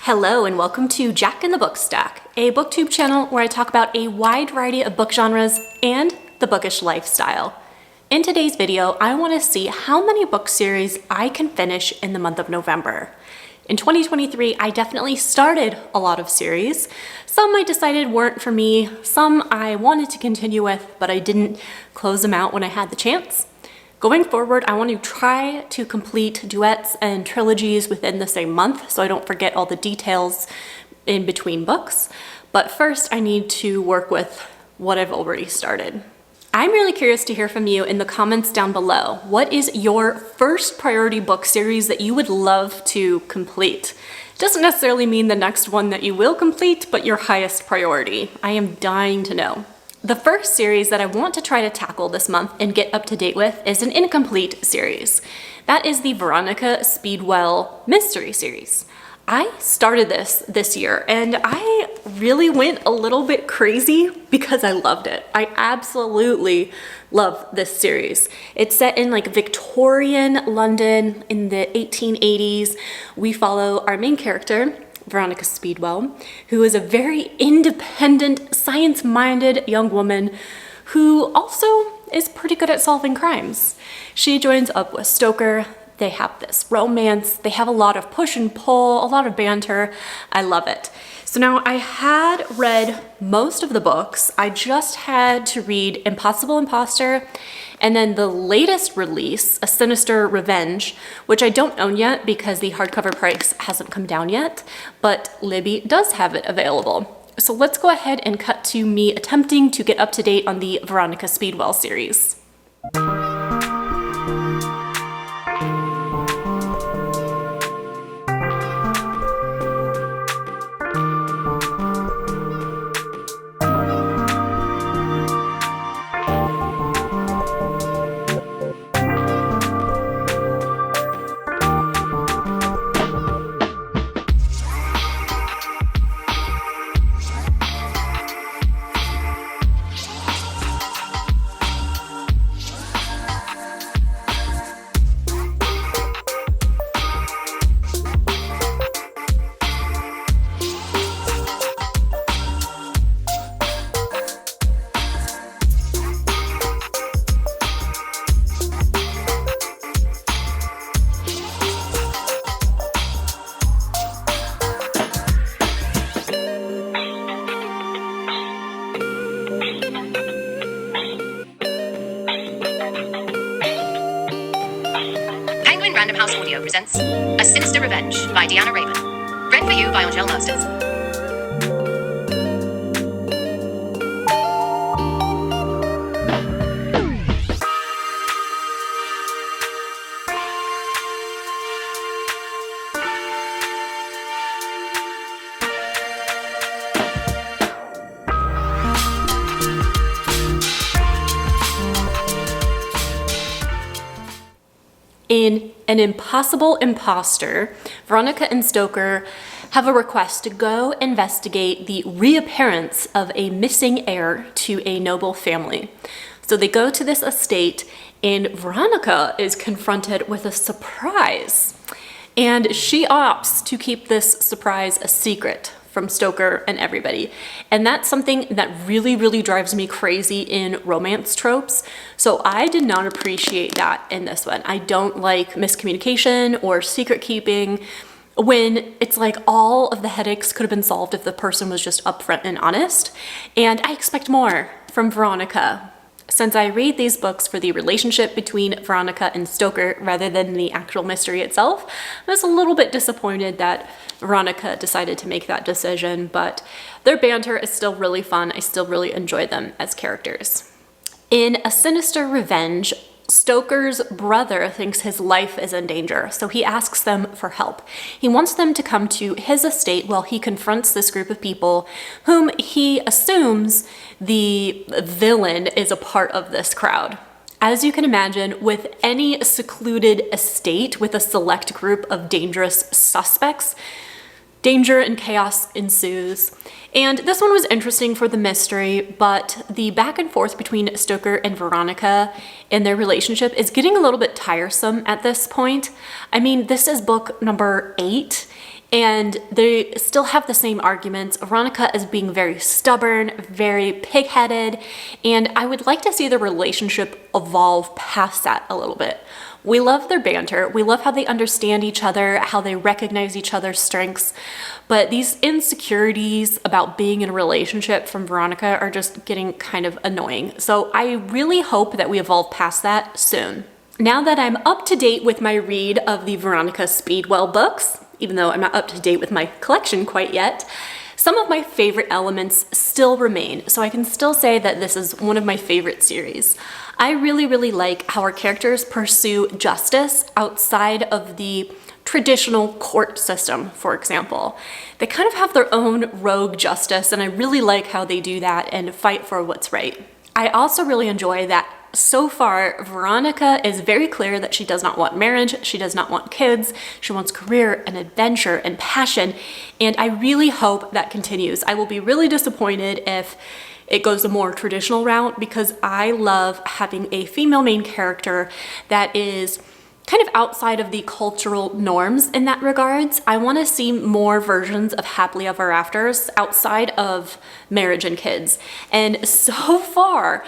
Hello and welcome to Jack in the Book Stack, a BookTube channel where I talk about a wide variety of book genres and the bookish lifestyle. In today's video, I want to see how many book series I can finish in the month of November. In 2023, I definitely started a lot of series. Some I decided weren't for me, some I wanted to continue with, but I didn't close them out when I had the chance. Going forward, I want to try to complete duets and trilogies within the same month so I don't forget all the details in between books. But first, I need to work with what I've already started. I'm really curious to hear from you in the comments down below. What is your first priority book series that you would love to complete? Doesn't necessarily mean the next one that you will complete, but your highest priority. I am dying to know. The first series that I want to try to tackle this month and get up to date with is an incomplete series. That is the Veronica Speedwell mystery series. I started this year and I really went a little bit crazy because I loved it. I absolutely love this series. It's set in like Victorian London in the 1880s. We follow our main character, Veronica Speedwell, who is a very independent, science-minded young woman who also is pretty good at solving crimes. She joins up with Stoker. They have this romance. They have a lot of push and pull, a lot of banter. I love it. So now I had read most of the books. I just had to read Impossible Imposter and then the latest release, A Sinister Revenge, which I don't own yet because the hardcover price hasn't come down yet, but Libby does have it available. So let's go ahead and cut to me attempting to get up to date on the Veronica Speedwell series. Random House Audio presents A Sinister Revenge by Deanna Raven. Read for you by Angel Masters. In An Impossible Imposter, Veronica and Stoker have a request to go investigate the reappearance of a missing heir to a noble family. So they go to this estate and Veronica is confronted with a surprise. And she opts to keep this surprise a secret from Stoker and everybody. And that's something that really drives me crazy in romance tropes. So I did not appreciate that in this one. I don't like miscommunication or secret keeping when it's like all of the headaches could have been solved if the person was just upfront and honest. And I expect more from Veronica. Since I read these books for the relationship between Veronica and Stoker rather than the actual mystery itself, I was a little bit disappointed that Veronica decided to make that decision, but their banter is still really fun. I still really enjoy them as characters. In A Sinister Revenge, Stoker's brother thinks his life is in danger, so he asks them for help. He wants them to come to his estate while he confronts this group of people whom he assumes the villain is a part of this crowd. As you can imagine, with any secluded estate with a select group of dangerous suspects, danger and chaos ensues. And this one was interesting for the mystery, but the back and forth between Stoker and Veronica and their relationship is getting a little bit tiresome at this point. I mean, this is book number 8, and they still have the same arguments. Veronica is being very stubborn, very pig-headed, and I would like to see the relationship evolve past that a little bit. We love their banter. We love how they understand each other, how they recognize each other's strengths. But these insecurities about being in a relationship from Veronica are just getting kind of annoying. So I really hope that we evolve past that soon. Now that I'm up to date with my read of the Veronica Speedwell books, even though I'm not up to date with my collection quite yet, some of my favorite elements still remain, so I can still say that this is one of my favorite series. I really like how our characters pursue justice outside of the traditional court system, for example. They kind of have their own rogue justice, and I really like how they do that and fight for what's right. I also really enjoy that so far, Veronica is very clear that she does not want marriage, she does not want kids, she wants career and adventure and passion, and I really hope that continues. I will be really disappointed if it goes a more traditional route, because I love having a female main character that is kind of outside of the cultural norms in that regards. I want to see more versions of happily ever afters outside of marriage and kids. And so far,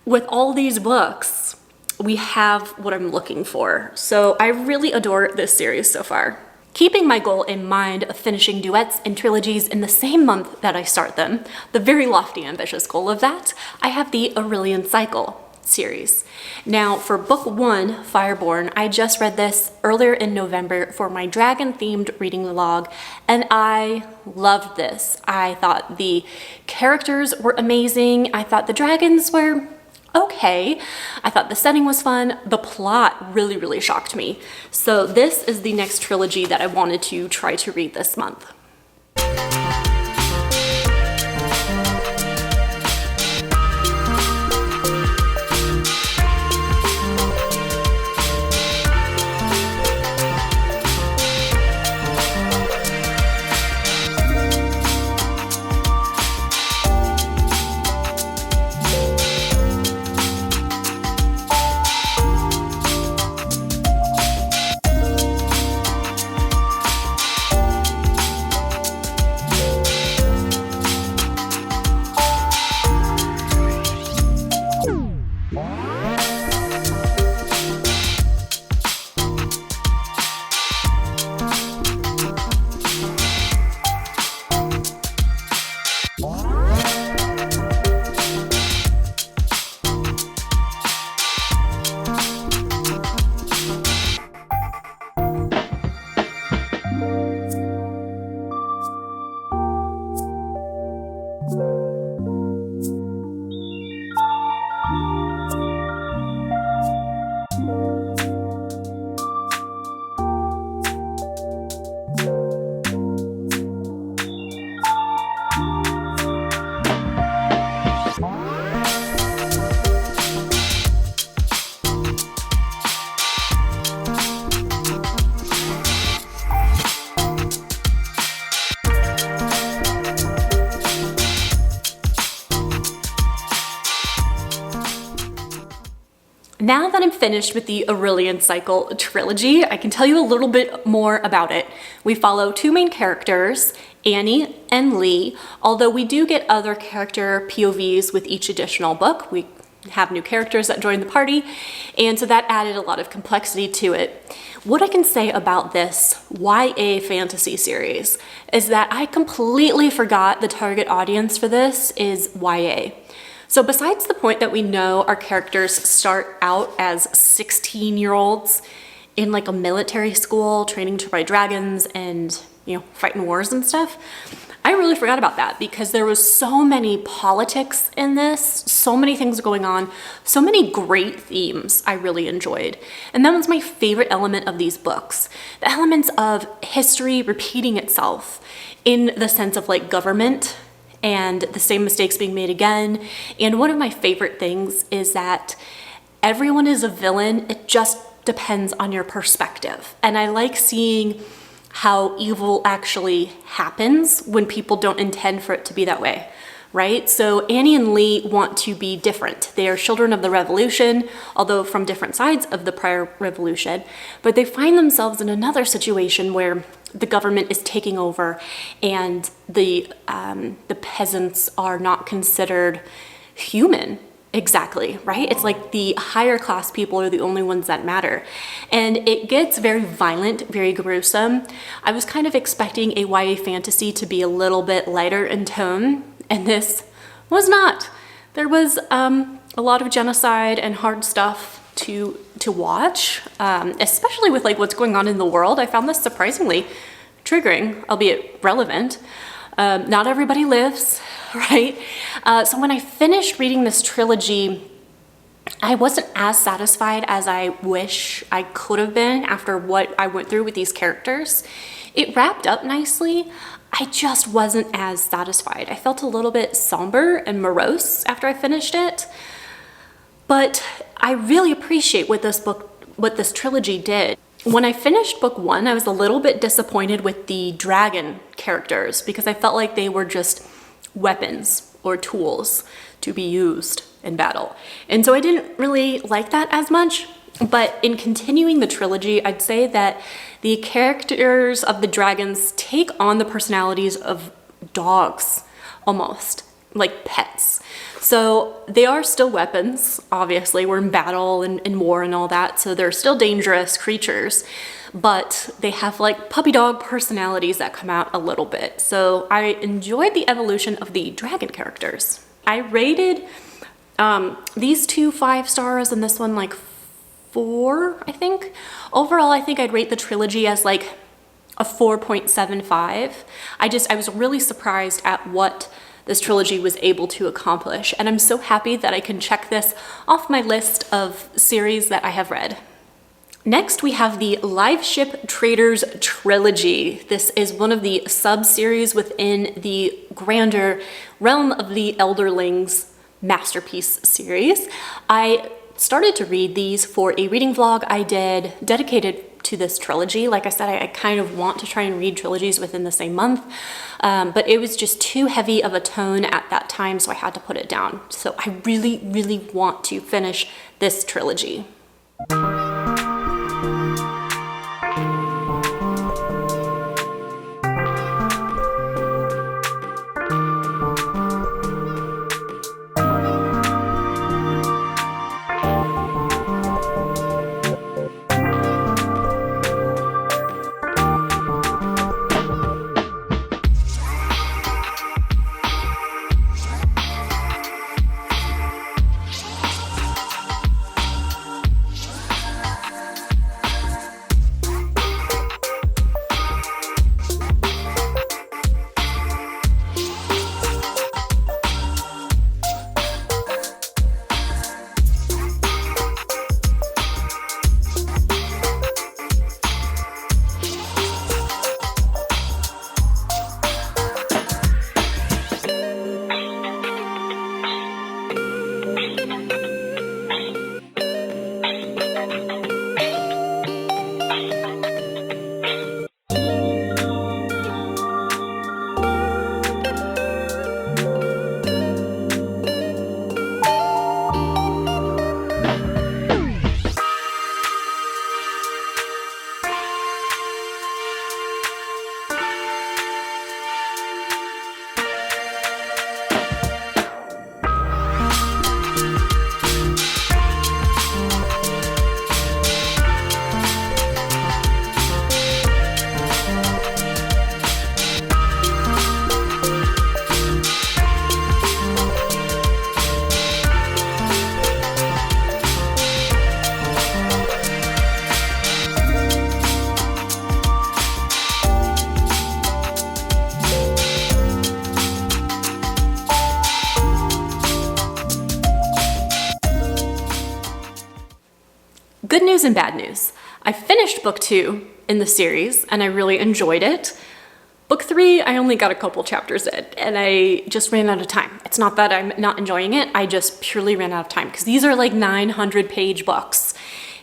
with all these books, we have what I'm looking for. So I really adore this series so far. Keeping my goal in mind of finishing duets and trilogies in the same month that I start them, the very lofty, ambitious goal of that, I have the Aurelion Cycle series. Now, for book 1, Fireborn, I just read this earlier in November for my dragon-themed reading log, and I loved this. I thought the characters were amazing. I thought the dragons were okay. I thought the setting was fun. The plot really shocked me. So this is the next trilogy that I wanted to try to read this month. Now that I'm finished with the Aurelian Cycle trilogy, I can tell you a little bit more about it. We follow two main characters, Annie and Lee, although we do get other character POVs with each additional book. We have new characters that join the party, and so that added a lot of complexity to it. What I can say about this YA fantasy series is that I completely forgot the target audience for this is YA. So besides the point that we know our characters start out as 16-year-olds in like a military school training to ride dragons and, fighting wars and stuff, I really forgot about that because there was so many politics in this, so many things going on, so many great themes I really enjoyed. And that was my favorite element of these books. The elements of history repeating itself in the sense of like government and the same mistakes being made again. And one of my favorite things is that everyone is a villain. It just depends on your perspective. And I like seeing how evil actually happens when people don't intend for it to be that way. right? So Annie and Lee want to be different. They are children of the revolution, although from different sides of the prior revolution, but they find themselves in another situation where the government is taking over and the peasants are not considered human. Exactly, right? It's like the higher class people are the only ones that matter. And it gets very violent, very gruesome. I was kind of expecting a YA fantasy to be a little bit lighter in tone, and this was not. There was a lot of genocide and hard stuff to watch, especially with like what's going on in the world. I found this surprisingly triggering, albeit relevant. Not everybody lives, right? So when I finished reading this trilogy, I wasn't as satisfied as I wish I could have been after what I went through with these characters. It wrapped up nicely. I just wasn't as satisfied. I felt a little bit somber and morose after I finished it. But I really appreciate what this trilogy did. When I finished book 1, I was a little bit disappointed with the dragon characters because I felt like they were just weapons or tools to be used in battle. And so I didn't really like that as much. But in continuing the trilogy, I'd say that the characters of the dragons take on the personalities of dogs, almost, like pets. So they are still weapons, obviously. We're in battle and war and all that, so they're still dangerous creatures, but they have like puppy dog personalities that come out a little bit. So I enjoyed the evolution of the dragon characters. I rated these 2 5 stars and this one like 4, I think. Overall, I think I'd rate the trilogy as like a 4.75. I was really surprised at what this trilogy was able to accomplish, and I'm so happy that I can check this off my list of series that I have read. Next, we have the Liveship Trilogy. This is one of the sub-series within the grander realm of the Elderlings masterpiece series. I started to read these for a reading vlog I did dedicated to this trilogy. Like I said, I kind of want to try and read trilogies within the same month, but it was just too heavy of a tone at that time, so I had to put it down. So I really, really want to finish this trilogy. Good news and bad news. I finished book 2 in the series and I really enjoyed it. Book 3, I only got a couple chapters in and I just ran out of time. It's not that I'm not enjoying it, I just purely ran out of time because these are like 900-page books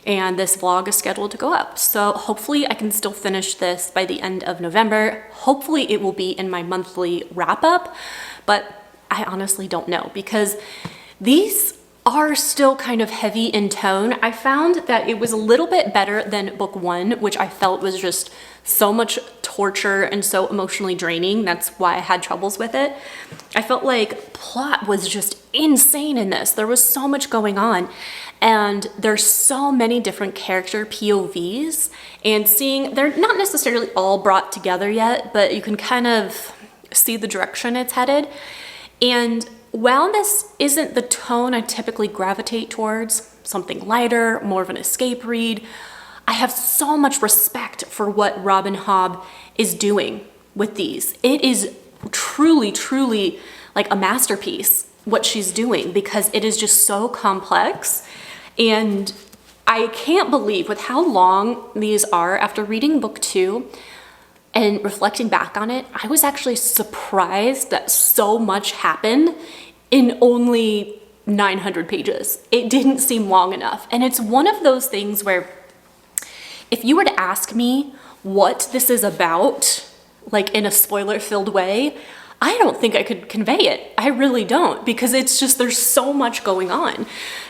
and this vlog is scheduled to go up. So hopefully I can still finish this by the end of November. Hopefully it will be in my monthly wrap up, but I honestly don't know, because these are still kind of heavy in tone. I found that it was a little bit better than book one, which I felt was just so much torture and so emotionally draining. That's why I had troubles with it. I felt like plot was just insane in this. There was so much going on, and there's so many different character POVs, and seeing, they're not necessarily all brought together yet, but you can kind of see the direction it's headed. And while this isn't the tone I typically gravitate towards, something lighter, more of an escape read, I have so much respect for what Robin Hobb is doing with these. It is truly, truly like a masterpiece, what she's doing, because it is just so complex. And I can't believe with how long these are, after reading book two and reflecting back on it, I was actually surprised that so much happened in only 900 pages. It didn't seem long enough. And it's one of those things where if you were to ask me what this is about, like in a spoiler-filled way, I don't think I could convey it. I really don't, because it's just, there's so much going on.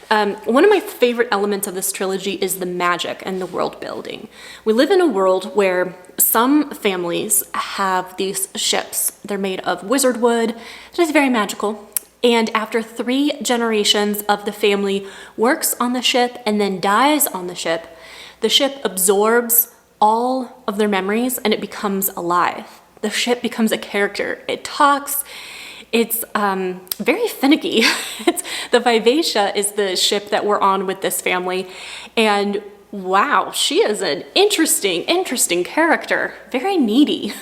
One of my favorite elements of this trilogy is the magic and the world building. We live in a world where some families have these ships. They're made of wizard wood. It is very magical. And after 3 generations of the family works on the ship and then dies on the ship absorbs all of their memories and it becomes alive. The ship becomes a character. It talks. It's very finicky. The Vivacia is the ship that we're on with this family. And wow, she is an interesting character. Very needy.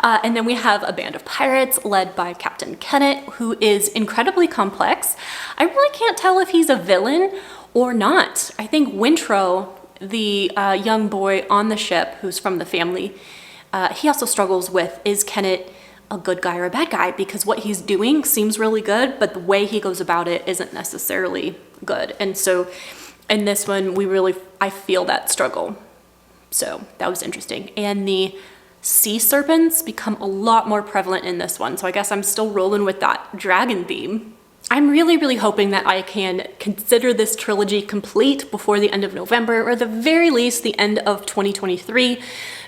And then we have a band of pirates led by Captain Kennett, who is incredibly complex. I really can't tell if he's a villain or not. I think Wintro, the young boy on the ship who's from the family, he also struggles with, is Kennett a good guy or a bad guy? Because what he's doing seems really good, but the way he goes about it isn't necessarily good. And so in this one, I feel that struggle. So that was interesting. And the sea serpents become a lot more prevalent in this one. So I guess I'm still rolling with that dragon theme. I'm really hoping that I can consider this trilogy complete before the end of November, or at the very least the end of 2023,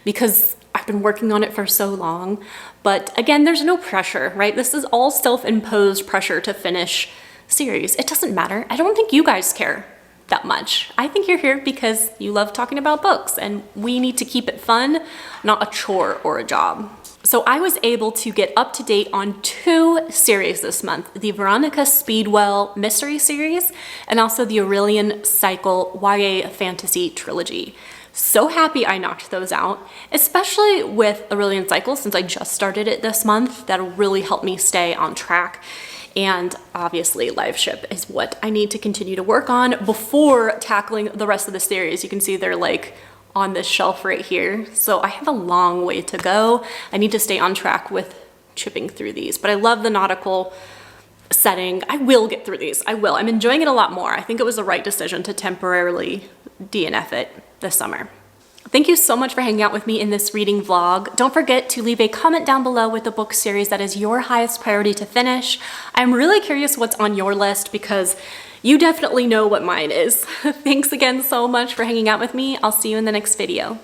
because I've been working on it for so long. But again, there's no pressure, right? This is all self-imposed pressure to finish series. It doesn't matter. I don't think you guys care that much. I think you're here because you love talking about books, and we need to keep it fun, not a chore or a job. So I was able to get up to date on 2 series this month, the Veronica Speedwell mystery series and also the Aurelian Cycle YA fantasy trilogy. So happy I knocked those out, especially with Aurelion Cycle, since I just started it this month. That'll really help me stay on track. And obviously Liveship is what I need to continue to work on before tackling the rest of the series. You can see they're like on this shelf right here. So I have a long way to go. I need to stay on track with chipping through these, but I love the nautical setting. I will get through these. I will. I'm enjoying it a lot more. I think it was the right decision to temporarily DNF it this summer. Thank you so much for hanging out with me in this reading vlog. Don't forget to leave a comment down below with the book series that is your highest priority to finish. I'm really curious what's on your list, because you definitely know what mine is. Thanks again so much for hanging out with me. I'll see you in the next video.